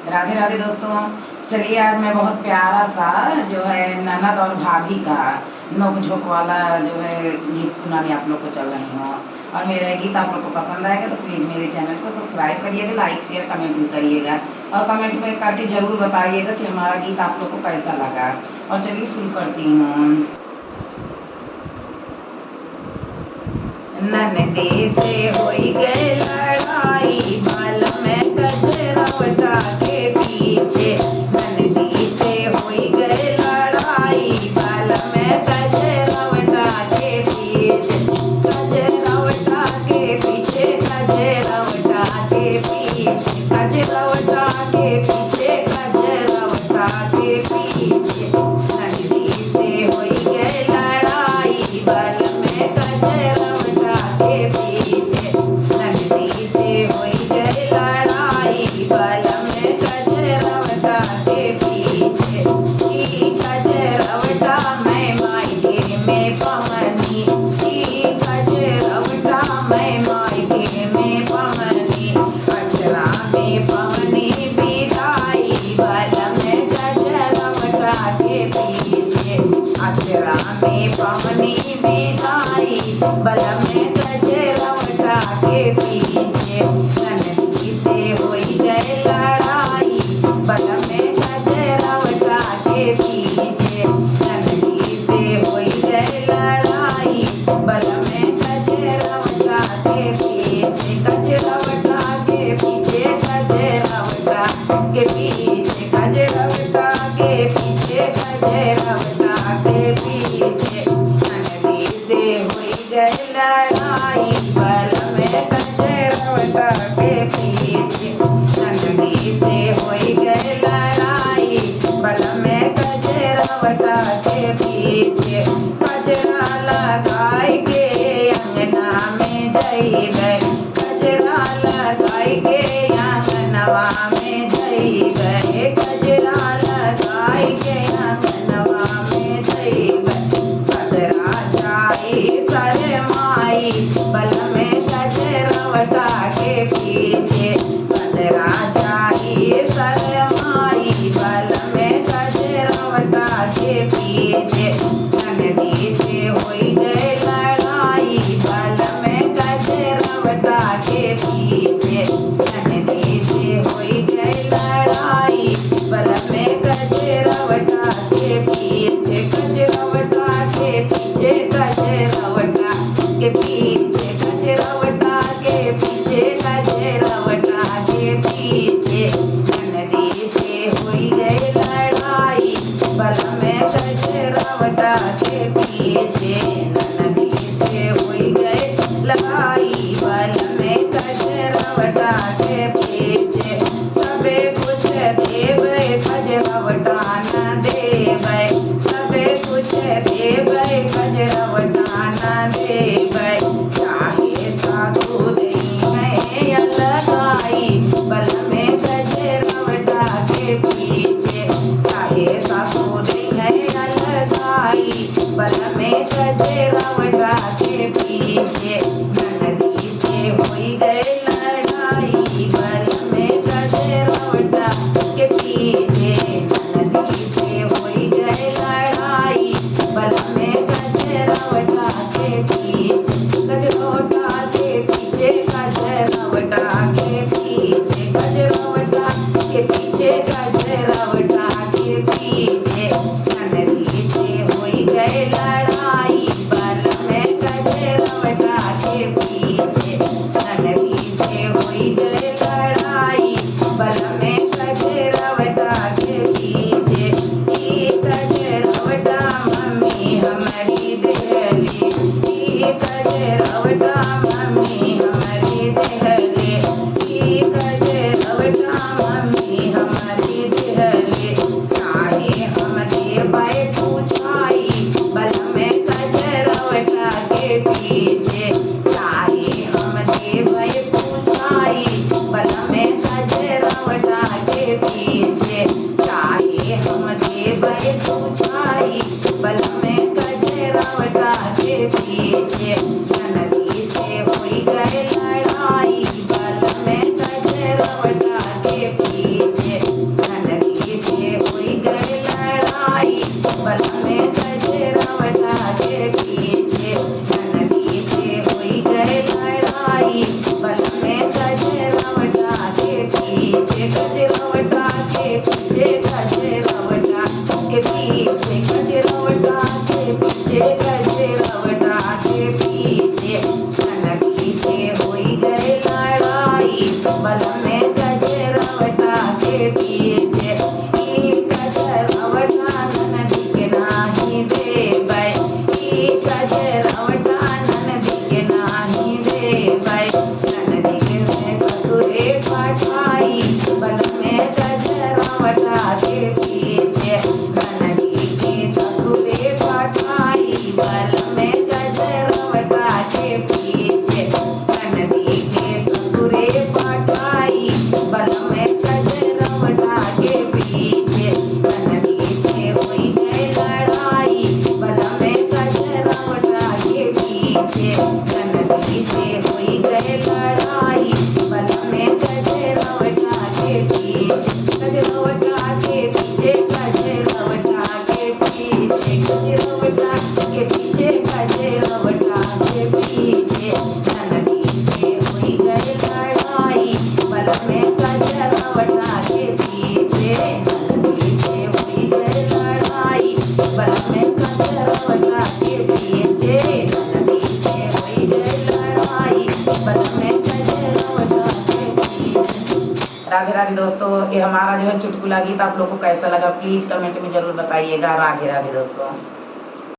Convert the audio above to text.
राधे राधे दोस्तों। चलिए आज मैं बहुत प्यारा सा जो है ननद और भाभी का नोक झोंक वाला जो है गीत सुनाने आप लोग को चल रही हूँ। और मेरा गीत आप लोग को पसंद आएगा तो प्लीज़ मेरे चैनल को सब्सक्राइब करिएगा, लाइक शेयर कमेंट भी करिएगा और कमेंट में करके ज़रूर बताइएगा कि हमारा गीत आप लोग को कैसा लगा। और चलिए शुरू करती हूँ। ननदे से होई गए लड़ाई, बाल में गजरा बटा के पीछे। ननदी से होई गए लड़ाई, बाल में गजरा बटा के पीछे। गजरा बटा के पीछे, गजरा बटा के पीछे, गजरा बटा के पीछे, गजरा बटा के पीछे। ननदी से होई गए लड़ाई, बाल में गजरा के पीछे। ननदी से होई गए लड़ाई, बाल में गजरा बटा के पीछे। गजरा बटा मैं मायके में पवनी, गजरा बटा मैं मायके में पवनी। अचरा में पवनी बिदाई, बाल में गजरा बटा के पीछे। अचरा में पवनी बिदाई, बाल में गजरा बटा के पीछे। ननदी से होई गए लड़ाई, बाल में गजरा बटा के पीछे। ननदी से होई गए लड़ाई, बाल में गजरा बटा के पीछे। गजरा बटा के पीछे, गजरा बटा के पीछे, गजरा बटा के पीछे, गजरा बटा के पीछे। ननदी से होई गए लड़ाई, बाल में गजरा बटा के पीछे। ननदी से होई गए लड़ाई, बाल में गजरा बटा के पीछे। गजरा लगाई के अंगना में जइबे, गजरा लगाई के अंगनवा में जइबे, गजरा लगाई के अंगनवा में जइबे। गजरा जाई शरमाई, बाल में गजरा बटा के पीछे। गजरा जाई शरमाई, बाल में गजरा बटा के पीछे। ननदी से होई गए लड़ाई, बाल में गजरा बटा के पीछे। ननदी से होई गए लड़ाई, बाल में गजरा बटा के पीछे। गजरा बटा के पीछे, गजरा बटा के पीछे, गजरा बटा के पीछे, गजरा बटा के पीछे। ननदी से होई गए लड़ाई, बाल में गजरा बटा के पीछे। ननदी से होई गए लड़ाई, बाल में गजरा बटा के पीछे। सबे कुछ देवे, गजरा बटा न देवे, सबे कुछ देवे, गजरा बटा न देवे। चाहे सासू दई है अलगाई, बाल में गजरा बटा के पीछे। चाहे सासू दई है अलगाई, बाल में गजरा बटा के पीछे। ननदी से होई गए लड़ाई, बाल में गजरा बटा के पीछे। ननदी से होई गए लड़ाई, बाल में गजरा बटा के पीछे। गजरा बटा के पीछे, गजरा बटा के पीछे, गजरा बटा के पीछे, गजरा बटा के पीछे। ननदी से होई गए लड़ाई, बाल में गजरा बटा के पीछे। ननदी से होई गए लड़ाई, बाल में गजरा बटा के पीछे। गजरा बटा मम्मी हमारी देहली, गजरा बटा मम्मी हमारी देहली, गजरा बटा मम्मी हमारी देहली। चाहे हम देवे पूछाई, बाल में गजरा बटा के पीछे। चाहे हम देवे पूछाई, बाल में गजरा बटा के पीछे। चाहे हम देवे पूछाई, बाल में गजरा बटा के पीछे। ननदी से होई गए लड़ाई, बाल में गजरा बटा के पीछे। गजरवटा के पीछे गजरवटा के पीछे गजरवटा के पीछे गजरवटा के पीछे ननदी से होई गए लड़ाई बल में गजरवटा के पीछे ई गजरवटा ननदी के नाही देबै ई गजरवटा ननदी के नाही देबै ननदी के ससुरे पठाई बल में गजरवटा के पीछे ननदी के ससुरे पठाई बल में गजरवटा के पीछे ननदी के ससुरे पठाई बल में गजरवटा के पीछे ननदी से हुई गई लड़ाई बल में गजरवटा के पीछे ननदी से हुई गई लड़ाई बल में गजरवटा के पीछे गजरवटा के पीछे गजरवटा के पीछे गजरवटा के पीछे गजरवटा के पीछे ननदी से हुई गई लड़ाई बल में गजरवटा के पीछे ननदी से हुई गई लड़ाई बल में गजरवटा के पीछे ननदी से हुई गई लड़ाई बल में गजरवटा के पीछे। राधे राधे दोस्तों, ये हमारा जो है चुटकुला गीत आप लोग को कैसा लगा प्लीज कमेंट में जरूर बताइएगा। राधे राधे दोस्तों।